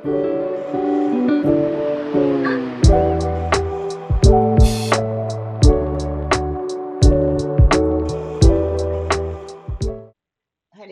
Honey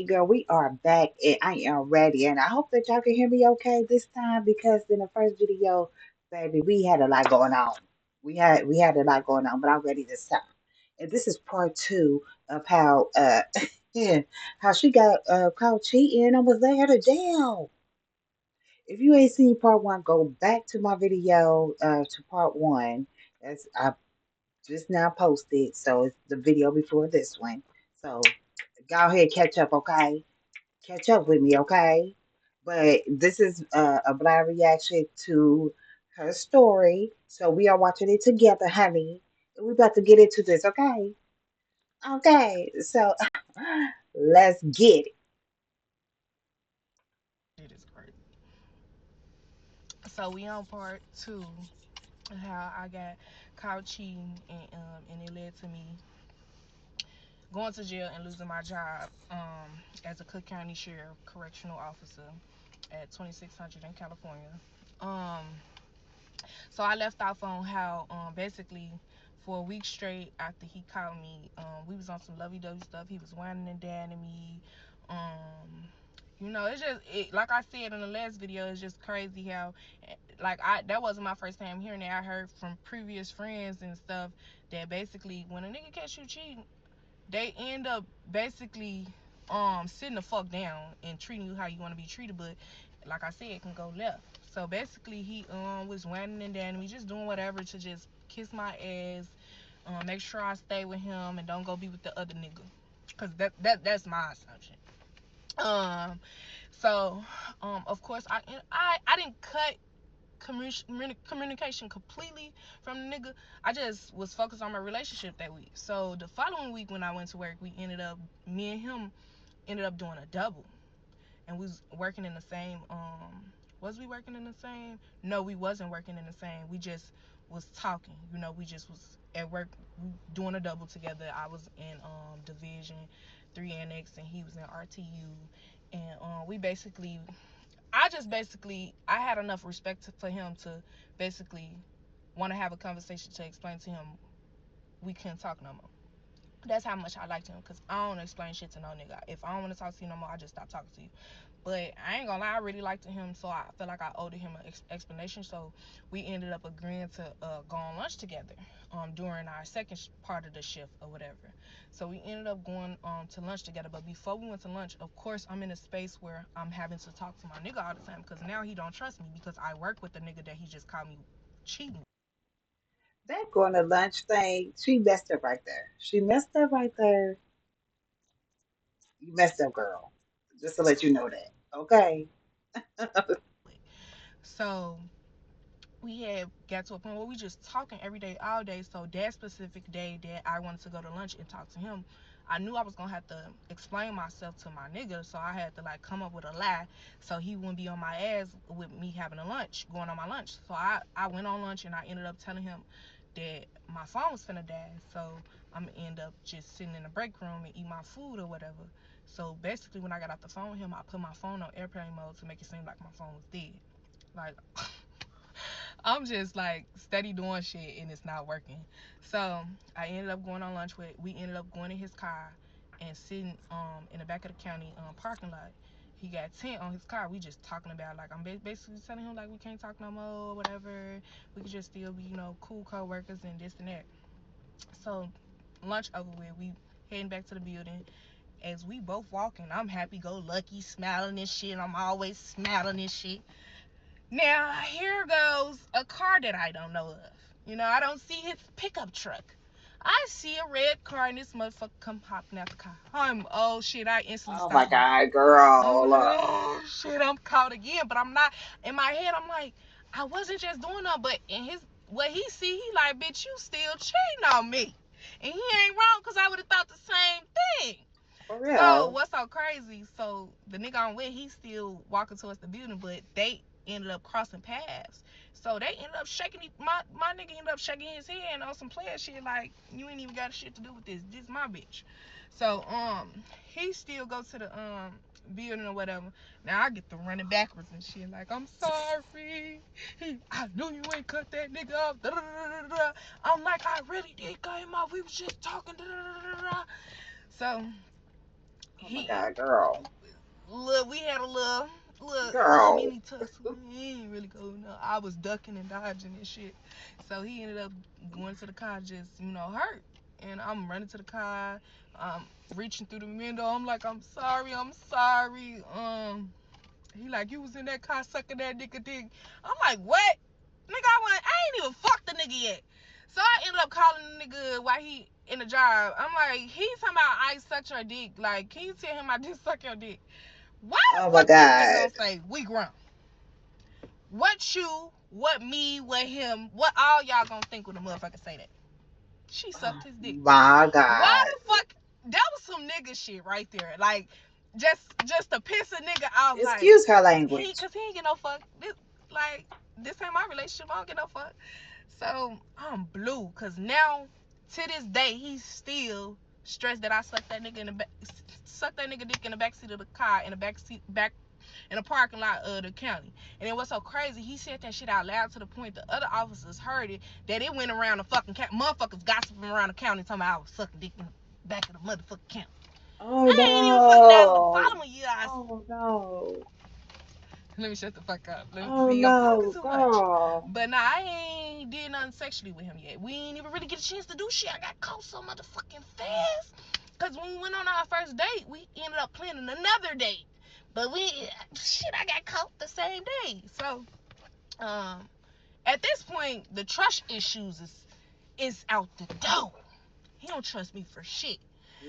girl, we are back and I am ready. And I hope that y'all can hear me okay this time because in the first video, baby, we had a lot going on. We had a lot going on, but I'm ready this time. And this is part two of how yeah, how she got caught cheating and was there to jail. If you ain't seen part one, go back to my video to part one. As I just now posted, so it's the video before this one. So go ahead, catch up, okay? Catch up with me, okay? But this is a blind reaction to her story. So we are watching it together, honey. We're about to get into this, okay? Okay, so let's get it. It is great. So we on part two of how I got caught cheating and it led to me going to jail and losing my job as a Cook County Sheriff Correctional Officer at 2600 in California. Um, so I left off on how basically for a week straight after he called me, we was on some lovey-dovey stuff. He was whining and dining me. It's just like I said in the last video. It's just crazy how, like, that wasn't my first time hearing it. I heard from previous friends and stuff that basically when a nigga catch you cheating, they end up basically sitting the fuck down and treating you how you want to be treated. But like I said, it can go left. So basically he was whining and dining me, just doing whatever to just kiss my ass, make sure I stay with him and don't go be with the other nigga, because that's my assumption. um of course I didn't cut communication completely from the nigga. I just was focused on my relationship that week. So the following week when I went to work, me and him ended up doing a double, and we was working in the same. Was we working in the same? No, we wasn't working in the same. We just was talking. We just was at work doing a double together. I was in Division 3 Annex, and he was in RTU, and we basically I had enough respect for him to basically want to have a conversation to explain to him we couldn't talk no more. That's how much I liked him, because I don't explain shit to no nigga. If I don't want to talk to you no more, I just stop talking to you. But I ain't gonna lie, I really liked him, so I felt like I owed him an explanation. So we ended up agreeing to go on lunch together during our second part of the shift or whatever. So we ended up going to lunch together. But before we went to lunch, of course, I'm in a space where I'm having to talk to my nigga all the time, because now he don't trust me because I work with the nigga that he just called me cheating. That going to lunch thing, she messed up right there. She messed up right there. You messed up, girl. Just to let you know that. Okay. So we had got to a point where we just talking every day, all day. So that specific day that I wanted to go to lunch and talk to him, I knew I was gonna have to explain myself to my nigga. So I had to like come up with a lie so he wouldn't be on my ass with me having a lunch, going on my lunch. So I went on lunch and I ended up telling him that my phone was finna die. So I'm gonna end up just sitting in the break room and eat my food or whatever. So basically when I got off the phone with him, I put my phone on airplane mode to make it seem like my phone was dead. Like I'm just like steady doing shit and it's not working. So I ended up going on lunch with. We ended up going in his car and sitting in the back of the county parking lot. He got tent on his car. We just talking about, like, I'm basically telling him like we can't talk no more, whatever. We could just still be cool co-workers and this and that. So lunch over with. We heading back to the building. As we both walking, I'm happy go lucky, smiling and shit. I'm always smiling and shit. Now, here goes a car that I don't know of. I don't see his pickup truck. I see a red car and this motherfucker come hopping out the car. Oh shit, I instantly Oh my stopped working. God, I'm girl. like, oh shit, I'm caught again. But I'm not, in my head, I'm like, I wasn't just doing that, but in what he see, he like, bitch, you still cheating on me. And he ain't wrong, because I would have thought the same thing. For So real. what's so crazy? So the nigga I'm with, he's still walking towards the building, but they ended up crossing paths. So they ended up shaking my nigga ended up shaking his hand on some player shit, like, you ain't even got shit to do with this. This my bitch. So he still go to building or whatever. Now I get to running backwards and shit. Like, I'm sorry. I knew you ain't cut that nigga off. Da, da, da, da, da. I'm like, I really did cut him off. We was just talking. Da, da, da, da, da. So Oh my he God, girl. look, we had a little Girl. mini tussle. He ain't really go no. I was ducking and dodging and shit. So he ended up going to the car just, hurt. And I'm running to the car, reaching through the window. I'm like, I'm sorry, I'm sorry. He like, you was in that car sucking that nigga dick. I'm like, what? Nigga, I ain't even fucked the nigga yet. So I ended up calling the nigga while he in the job. I'm like, he talking about I sucked your dick. Like, can you tell him I did suck your dick? Why Oh the my fuck this nigga God. gonna say we grown? What you, what me, what him, what all y'all gonna think when a motherfucker say that? She Oh sucked his dick. my Why God. the fuck? That was some nigga shit right there. Like, just to piss a nigga off. Like, Excuse her language. cause he ain't get no fuck. Like, this ain't my relationship. I don't get no fuck. So I'm blue. Cause now, to this day, he's still stressed that I sucked that nigga in the back, sucked that nigga dick in the backseat of the car, in the back in the parking lot of the county. And then what's so crazy, he said that shit out loud to the point the other officers heard it, that it went around the fucking county. Motherfuckers gossiping around the county talking about I was sucking dick in the back of the motherfucking county. Oh I ain't even fucking that the no. following year. Oh no. Let me shut the fuck up. Let me Oh see. I'm talking no, too much. girl. But nah, I ain't did nothing sexually with him yet. We ain't even really get a chance to do shit. I got caught so motherfucking fast. Cause when we went on our first date, we ended up planning another date. But I got caught the same day. So, um, at this point, the trust issues is out the door. He don't trust me for shit.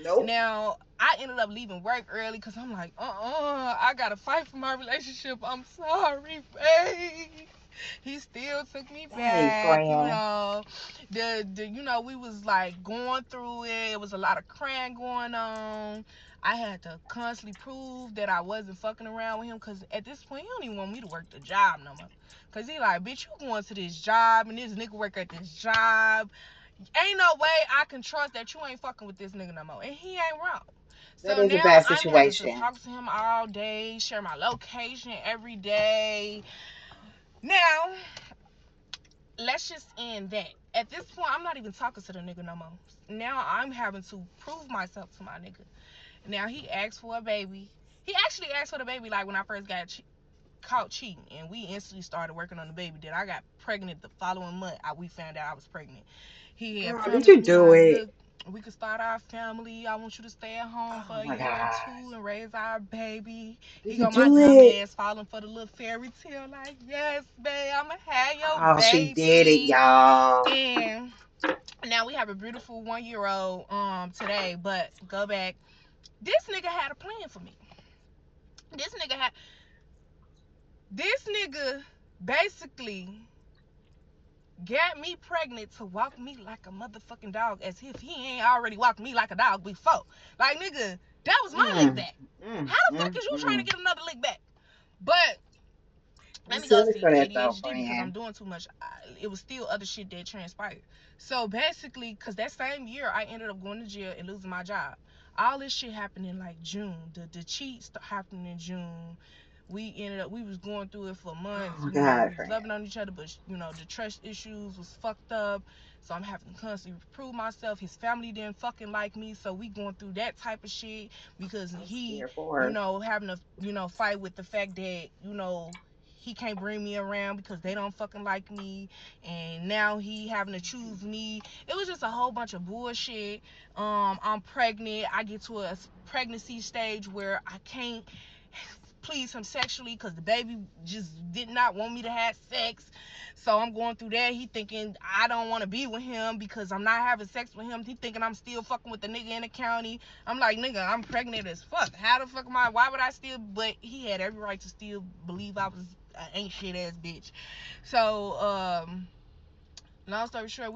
Nope. Now, I ended up leaving work early because I'm like, I gotta fight for my relationship. I'm sorry, babe. He still took me Dang, back, friend. we was like going through it. It was a lot of crying going on. I had to constantly prove that I wasn't fucking around with him because at this point, he don't even want me to work the job no more. Because he like, bitch, you going to this job and this nigga work at this job. Ain't no way I can trust that you ain't fucking with this nigga no more. And he ain't wrong. That So is a now bad I'm having to situation. talk to him all day, share my location every day. Now, let's just end that. At this point, I'm not even talking to the nigga no more. Now I'm having to prove myself to my nigga. Now he asked for a baby. He actually asked for the baby like when I first got caught cheating, and we instantly started working on the baby. Then I got pregnant the following month. We found out I was pregnant. He had Girl, did promised you me do like, it? look, we could start our family. I want you to stay at home for Oh a my year or God. two and raise our baby. Did He you got my do dumb it? ass falling for the little fairy tale like, yes, babe, I'ma have your Oh, she did it, baby. y'all. And now we have a beautiful 1 year old today. But go back. This nigga had a plan for me. This nigga had this nigga basically got me pregnant to walk me like a motherfucking dog, as if he ain't already walked me like a dog before. Like, nigga, that was my lick Mm, back. mm, How the fuck mm, is you trying to mm. get another lick back? But You let me go silly for see that though, ADHD because I'm friend. doing too much. It was still other shit that transpired. So basically, because that same year, I ended up going to jail and losing my job. All this shit happened in like June. The cheats happened in June. We was going through it for Oh months. my We God, was friend. loving on each other, but the trust issues was fucked up. So I'm having to constantly prove myself. His family didn't fucking like me, so we going through that type of shit because I'm he, scared for her. having to, fight with the fact that, he can't bring me around because they don't fucking like me, and now he having to choose me. It was just a whole bunch of bullshit. I'm pregnant. I get to a pregnancy stage where I can't please him sexually because the baby just did not want me to have sex. So I'm going through that. He thinking I don't want to be with him because I'm not having sex with him. He thinking I'm still fucking with the nigga in the county. I'm like, nigga, I'm pregnant as fuck. How the fuck am I? Why would I still? But he had every right to still believe I was an ain't shit ass bitch. So long story short,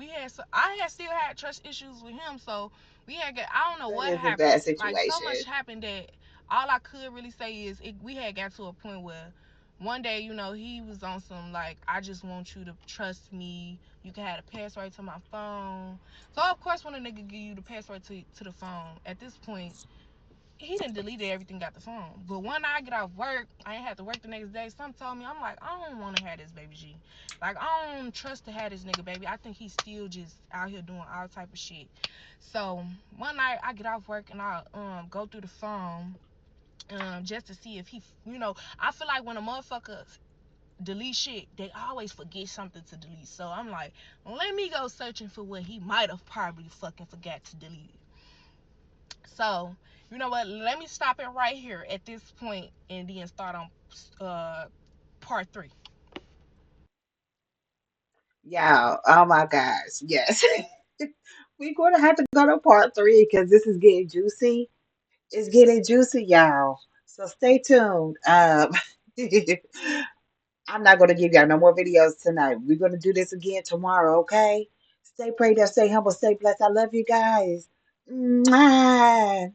I had still had trust issues with him. So I don't know That what is a happened. bad Like, so situation. much happened that all I could really say is we had got to a point where one day, he was on some like, I just want you to trust me. You can have the password to my phone. So of course, when a nigga give you the password to the phone, at this point, he didn't delete everything got the phone. But when I get off work, I ain't have to work the next day. Some told me, I'm like, I don't want to have this baby G. Like, I don't trust to have this nigga baby. I think he's still just out here doing all type of shit. So one night I get off work and I go through the phone just to see if he, I feel like when a motherfucker delete shit, they always forget something to delete. So I'm like, let me go searching for what he might have probably fucking forgot to delete. So, you know what? Let me stop it right here at this point and then start on part three. Yeah. Oh my gosh. Yes. We're going to have to go to part three because this is getting juicy. It's getting juicy, y'all. So stay tuned. I'm not going to give y'all no more videos tonight. We're going to do this again tomorrow, okay? Stay prayed up, stay humble, stay blessed. I love you guys. Mwah.